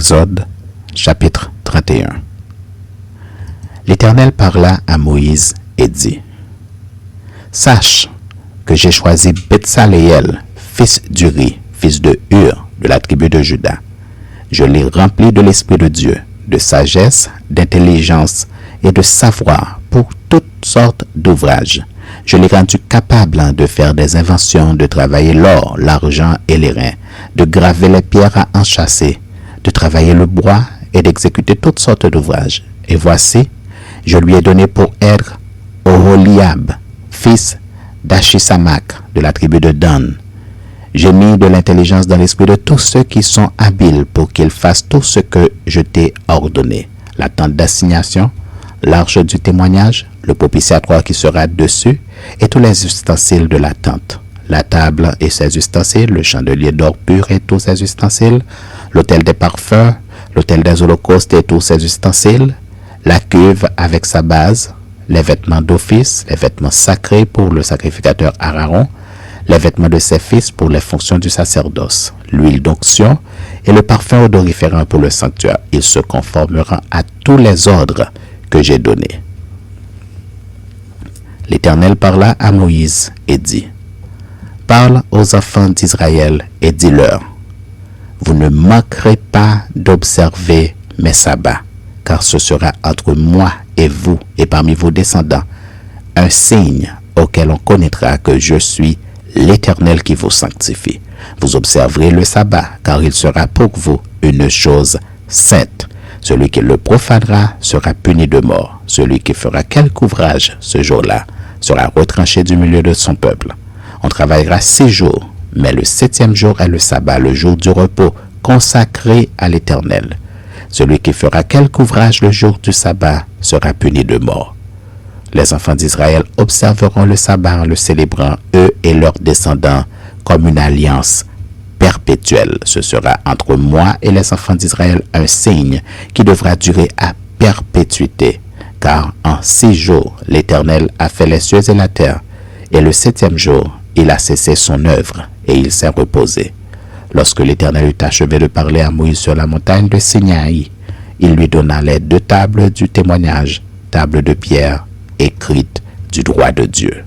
Exode, chapitre 31. L'Éternel parla à Moïse et dit: Sache que j'ai choisi Betsaléel, fils d'Uri, fils de Hur, de la tribu de Juda. Je l'ai rempli de l'Esprit de Dieu, de sagesse, d'intelligence et de savoir pour toutes sortes d'ouvrages. Je l'ai rendu capable de faire des inventions, de travailler l'or, l'argent et les reins, de graver les pierres à enchâsser, de travailler le bois et d'exécuter toutes sortes d'ouvrages. Et voici, je lui ai donné pour aide Oholiab, fils d'Achisamac, de la tribu de Dan. J'ai mis de l'intelligence dans l'esprit de tous ceux qui sont habiles pour qu'ils fassent tout ce que je t'ai ordonné. La tente d'assignation, l'arche du témoignage, le propitiatoire qui sera dessus, et tous les ustensiles de la tente. La table et ses ustensiles, le chandelier d'or pur et tous ses ustensiles, l'autel des parfums, l'autel des holocaustes et tous ses ustensiles, la cuve avec sa base, les vêtements d'office, les vêtements sacrés pour le sacrificateur Aaron, les vêtements de ses fils pour les fonctions du sacerdoce, l'huile d'onction et le parfum odoriférant pour le sanctuaire. Il se conformera à tous les ordres que j'ai donnés. L'Éternel parla à Moïse et dit: Parle aux enfants d'Israël et dis-leur: Vous ne manquerez pas d'observer mes sabbats, car ce sera entre moi et vous et parmi vos descendants un signe auquel on connaîtra que je suis l'Éternel qui vous sanctifie. Vous observerez le sabbat, car il sera pour vous une chose sainte. Celui qui le profanera sera puni de mort. Celui qui fera quelque ouvrage ce jour-là sera retranché du milieu de son peuple. On travaillera 6 jours, mais le 7e jour est le sabbat, le jour du repos, consacré à l'Éternel. Celui qui fera quelque ouvrage le jour du sabbat sera puni de mort. Les enfants d'Israël observeront le sabbat en le célébrant, eux et leurs descendants, comme une alliance perpétuelle. Ce sera entre moi et les enfants d'Israël un signe qui devra durer à perpétuité. Car en 6 jours, l'Éternel a fait les cieux et la terre, et le 7e jour, il a cessé son œuvre, et il s'est reposé. Lorsque l'Éternel eut achevé de parler à Moïse sur la montagne de Sinaï, il lui donna les 2 tables du témoignage, tables de pierre, écrites du droit de Dieu.